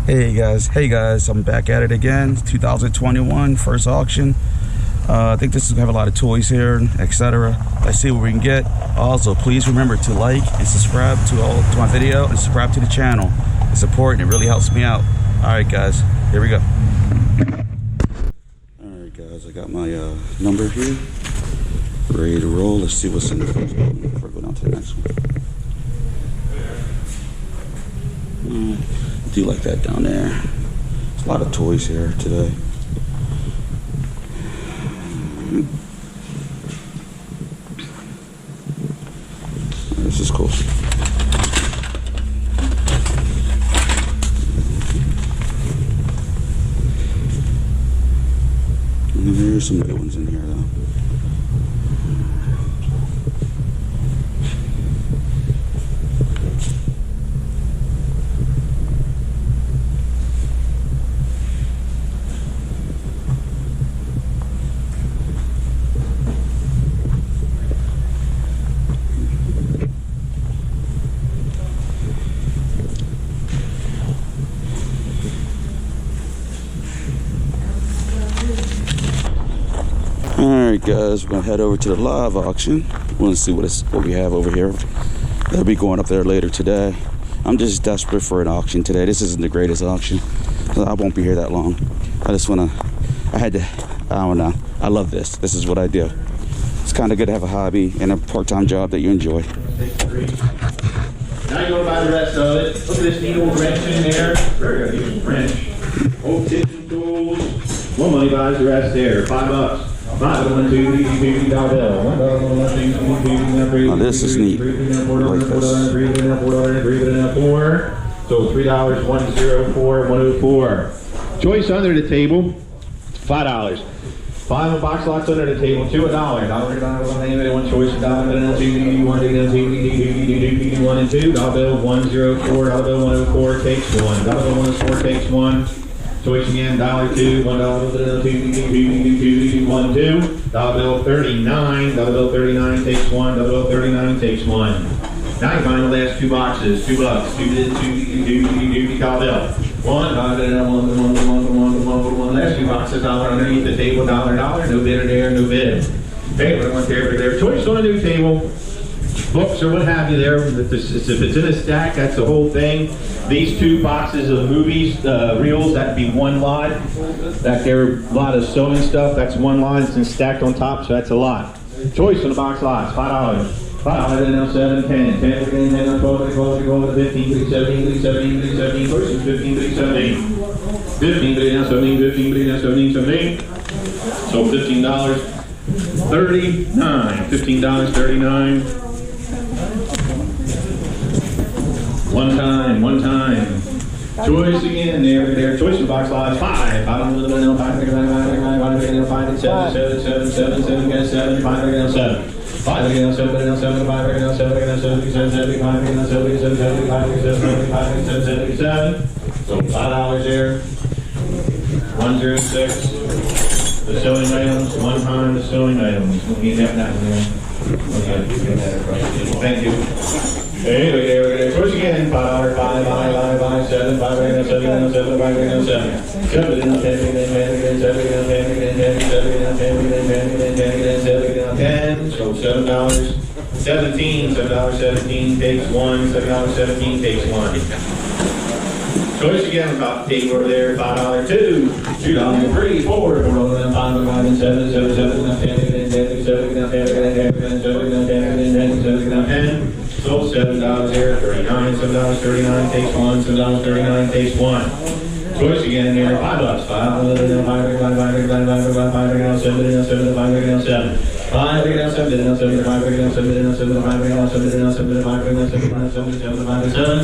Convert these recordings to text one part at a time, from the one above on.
Hey guys, I'm back at it again. 2021 first auction. I think this is gonna have a lot of toys here, etc. Let's see what we can get. Also, please remember to like and subscribe to my video and subscribe to the channel. It's important. It really helps me out. All right, guys, here we go. All right, guys, I got my number here, ready to roll. Let's see what's in the first one before I go down to the next one. I do like that down there. There's a lot of toys here today. This is cool. And there's some good ones in here though. Alright guys, we're gonna head over to the live auction. We're gonna see what we have over here. They'll be going up there later today. I'm just desperate for an auction today. This isn't the greatest auction. I won't be here that long. I don't know. I love this. This is what I do. It's kind of good to have a hobby and a part-time job that you enjoy. Now you're gonna buy the rest of it. Look at this neat old wrench in there. Very good, use a wrench. Old tips and tools. One money buys the rest there. $5. Now this is neat. I like this. So $3, 104, 104. Choice under the table, $5. 5 box lots under the table, $2 $1. One choice, $1, 1 and 2. Dollar bill 104, dollar bill 104 takes one. Dollar bill 104 takes one. Choice again, $2, $1, $2, 1, 2. Dollar bill 39, dollar bill 39 takes one, dollar bill 39 takes one. Now you find the last two boxes, $2, dollar bill. One, last two boxes, $1 underneath the table, $1, no bid there, no bid. Okay, what I want there. Choice on a new table. Books or what have you there. If it's in a stack, that's the whole thing. These two boxes of movies, reels, that'd be one lot. Back there, a lot of sewing stuff, that's one lot. It's stacked on top, so that's a lot. Choice on the box lots, $5. $5, then now 7, 10. 10, 10, 12, 12, 15, 17, 17, 17, 15, 17. 15, now 17, 15, now 17, 17. So $15, 39. $15, 39. One time. Choice again, there. Choice in box lots, 5. 5, 7, 7, 5, 7, 7, 5, 7. 5 again, 7, 7, 5 again, 7 again, 77, 75 again, 77, 75 again, 75 again, 77. So $5 there. 106. The sewing items, one time the sewing items. We'll get that one there. Thank you. Hey, look there. Choice again. $5, 5, 7, 5 again, 7 again, 7, 5 again, 7. 7 again, 10 again, 10 again, 7 again, 10 again, 10 again, 7 again, 10 again, 10 again, 10 again, 7 again, 10. So $7. 17. $7, 17 takes one. $7, 17 takes one. Choice again, about the table over there, $5, 2, $2, 3, 4, 5, 7, 7, 7, 10, 10, 7, 10, 10, 10. So $7 there, 39, $7, 39 takes one, $7, 39 takes one. Choice again there, $5, 5, 5, 7, 5, 7, 5,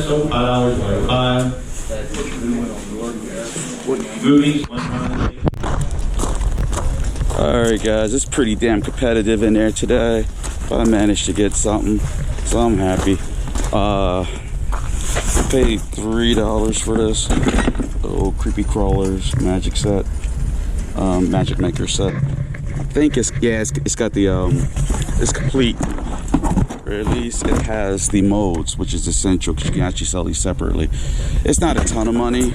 so $5, movies. Alright guys, it's pretty damn competitive in there today. But I managed to get something, so I'm happy. I paid $3 for this little Creepy Crawlers magic set, magic maker set. I think it's got the it's complete, or at least it has the molds, which is essential because you can actually sell these separately. It's not a ton of money,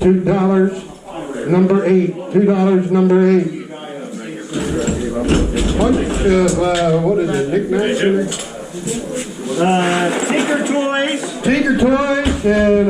$2, number 8, $2, number 8. Bunch of, what is it, knickknacks in there? Tinker Toys. Tinker Toys and,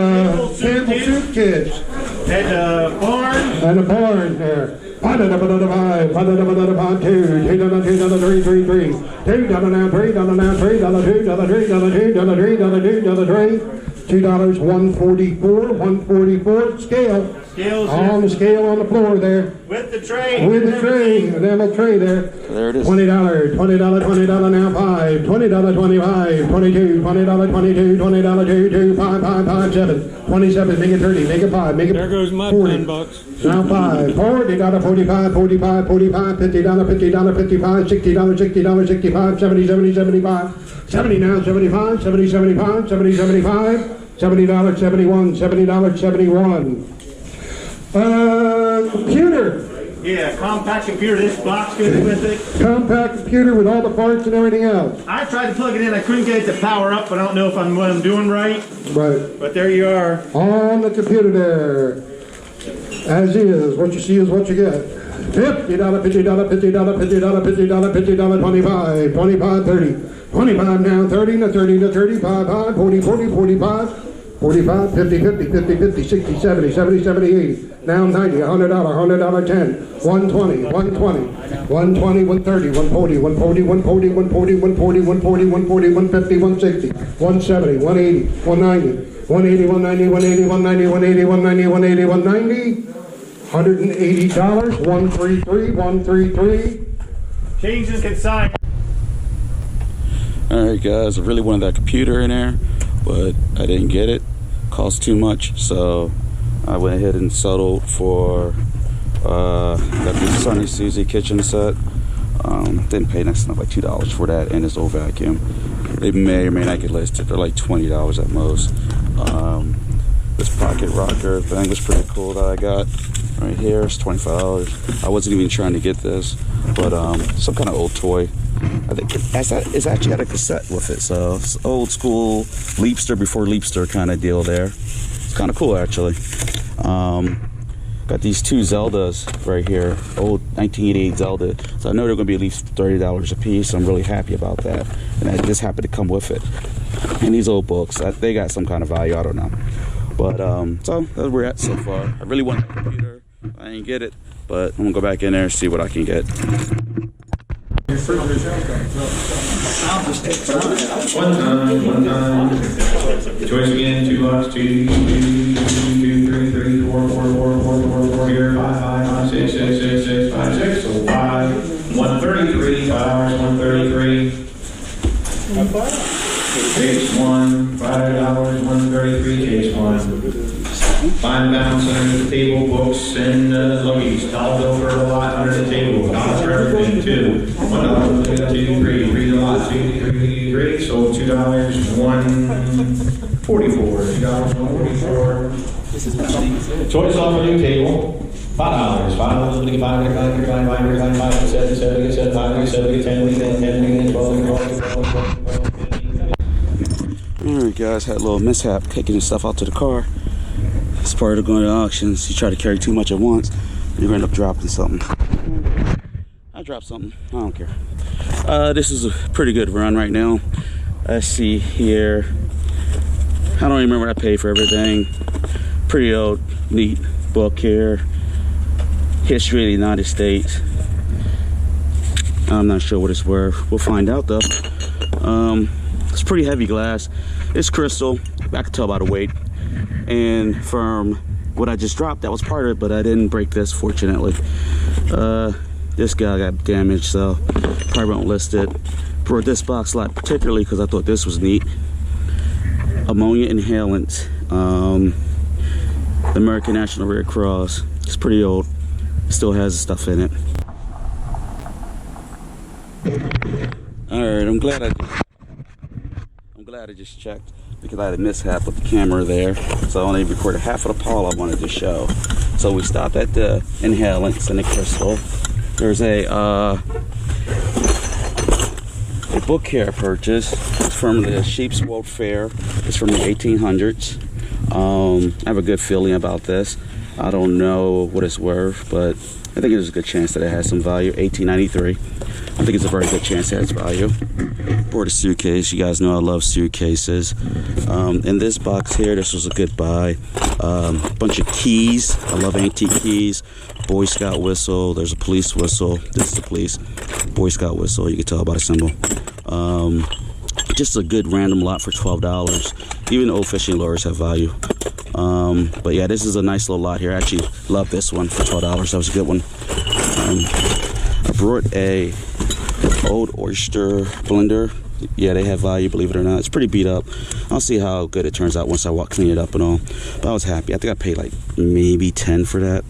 soup kits. And barn. And a barn there. $5, $5, $5, $5, $2, $2, $3, $3, $3, $2 now, $3 now, $3, $2, $3, $2, $3, $3, $2, $1.44, $1.44 scale. Scales On the scale on the floor there. with the tray. With the tray, an emerald tray there. There it is. $20, $20 now, $5, $20, $25, $22, $20, $22, $20, $2, $2, $5, $5, $5, $7, $27, make it 30, make it 5, make it There goes my 40. 10 bucks. Now $5, $40, $45, $45, $45, $50, $50, $55, $60, $60, $65, $70, $70, $75, $70 now, $75, $70, $75, $70, $75, $70, $71, $70, $71. Computer. Yeah, compact computer. This box goes with it. Compact computer with all the parts and everything else. I tried to plug it in. I couldn't get it to power up. I don't know if what I'm doing right. Right. But there you are. On the computer there. As is. What you see is what you get. $50, $50, $50, $50, $50, $50, $25, $25, $30. 25 now, 30 to 30 to 35, 40, 40, 45. 45, 50, 50, 50, 50, 60, 70, 70, 70, 80. Now 90, $100, $100, 10, 120, 120, 120, 130, 140, 140, 140, 140, 140, 140, 140, 150, 160, 170, 180, 190, 180, 190, 180, 190, 180, 190, 180, 190, $180, 133, 133. Change in consign. Alright guys, I really wanted that computer in there, but I didn't get it. Cost too much, so I went ahead and settled for got the Sunny Susie kitchen set. Didn't pay next enough, like $2 for that and this old vacuum. They may or may not get listed. They're like $20 at most. This pocket rocker thing was pretty cool that I got right here. It's $25. I wasn't even trying to get this, but some kind of old toy. I think it's actually had a cassette with it, so it's old school Leapster before Leapster kind of deal there. It's kind of cool actually. Got these two Zeldas right here, old 1988 Zelda. So I know they're going to be at least $30 a piece. So I'm really happy about that, and I just happened to come with it. And these old books, they got some kind of value. I don't know, but so that's where we're at so far. I really want a computer. I didn't get it, but I'm gonna go back in there and see what I can get. One time. Choice again, $2, 2, 3, 3, 4, 4 here, 5, 6, 6, 6, 6, 5, 6, so 5, 133, $133. Case 1, $5, 133, case 1. Find balance under the table, books and luggage. Dollar bill for a lot under the table. Dollar for everything too. $1, 2, 3, 3 a lot, 2, 3, 3. So $2, 144. $2, 144. Choice off a new table. $5. $5, 5, 7, 10, 12. Alright guys, had a little mishap taking this stuff out to the car. It's part of going to auctions. You try to carry too much at once, you're gonna end up dropping something. I dropped something, I don't care. This is a pretty good run right now. Let's see here. I don't even remember what I paid for everything. Pretty old, neat book here. History of the United States. I'm not sure what it's worth. We'll find out though. It's pretty heavy glass. It's crystal. I can tell by the weight. And from what I just dropped, that was part of it, but I didn't break this, fortunately. This guy got damaged, so probably won't list it. For this box lot particularly, because I thought this was neat. Ammonia inhalant. The American National Red Cross. It's pretty old. It still has stuff in it. Alright, I'm glad I just checked, because I had a mishap with the camera there, so I only recorded half of the pile I wanted to show. So we stopped at the inhalants and the crystal. There's a book here I purchased. It's from the Sheep's World Fair. It's from the 1800s. I have a good feeling about this. I don't know what it's worth, but I think there's a good chance that it has some value. $18.93. I think it's a very good chance it has value. Bought a suitcase. You guys know I love suitcases. In this box here, this was a good buy. Bunch of keys. I love antique keys. Boy Scout whistle. There's a police whistle. This is the police. Boy Scout whistle. You can tell by the symbol. Just a good random lot for $12. Even old fishing lures have value. But yeah, this is a nice little lot here. I actually love this one for $12. That was a good one. I brought a old oyster blender. Yeah, they have value, believe it or not. It's pretty beat up. I'll see how good it turns out once I clean it up and all. But I was happy. I think I paid like maybe 10 for that.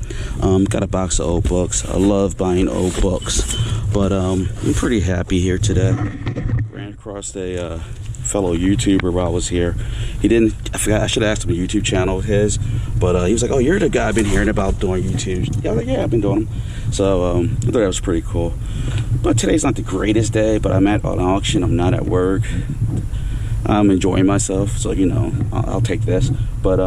Got a box of old books. I love buying old books. But I'm pretty happy here today. Ran across a fellow YouTuber while I was here. He didn't, I forgot, I should have asked him a YouTube channel of his, but he was like, oh, you're the guy I've been hearing about doing YouTube. Yeah, I was like, yeah, I've been doing them. So I thought that was pretty cool. But today's not the greatest day, but I'm at an auction. I'm not at work. I'm enjoying myself, so you know, I'll take this. But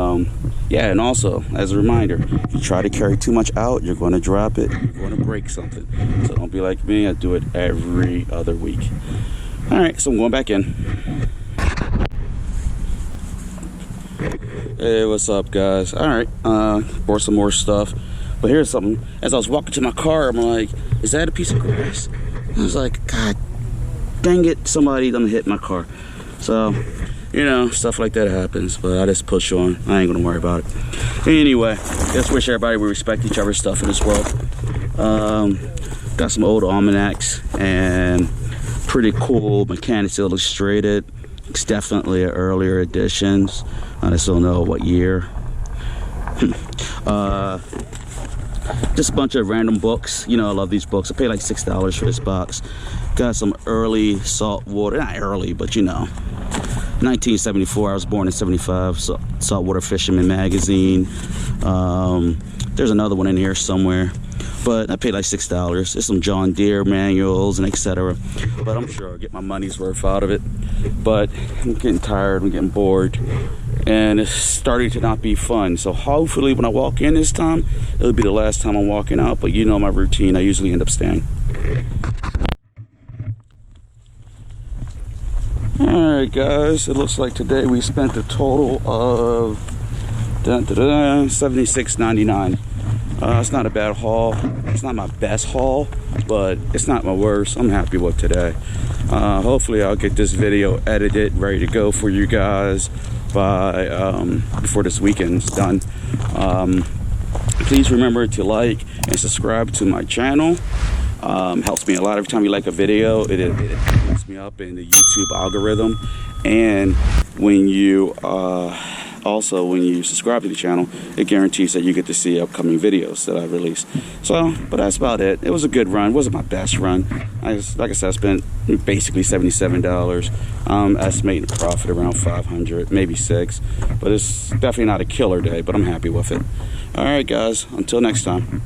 yeah, and also as a reminder, if you try to carry too much out, you're going to drop it, you're going to break something. So don't be like me. I do it every other week. All right, so I'm going back in. Hey, what's up, guys? All right, bought some more stuff. But here's something. As I was walking to my car, I'm like, is that a piece of grass? I was like, God dang it, somebody done hit my car. So, you know, stuff like that happens, but I just push on. I ain't gonna worry about it. Anyway, just wish everybody would respect each other's stuff in this world. Got some old almanacs and pretty cool Mechanics Illustrated. It's definitely an earlier editions. I just don't know what year. Just a bunch of random books. You know, I love these books. I paid like $6 for this box. Got some early saltwater, not early, but you know, 1974. I was born in 75. Saltwater Fisherman magazine. There's another one in here somewhere, but I paid like $6. There's some John Deere manuals and etc. But I'm sure I'll get my money's worth out of it. But I'm getting tired. I'm getting bored. And it's starting to not be fun. So hopefully when I walk in this time, it'll be the last time I'm walking out. But you know my routine, I usually end up staying. Alright guys, it looks like today we spent a total of $76.99. It's not a bad haul. It's not my best haul, but it's not my worst. I'm happy with today. Hopefully I'll get this video edited, ready to go for you guys by before this weekend's done. Please remember to like and subscribe to my channel. Helps me a lot. Every time you like a video, it puts me up in the YouTube algorithm. And when you also when you subscribe to the channel, it guarantees that you get to see upcoming videos that I release. So, but that's about it. It was a good run. It wasn't my best run. Like I said, I spent basically $77. Estimating a profit around 500, maybe 6. But it's definitely not a killer day, but I'm happy with it. All right, guys. Until next time.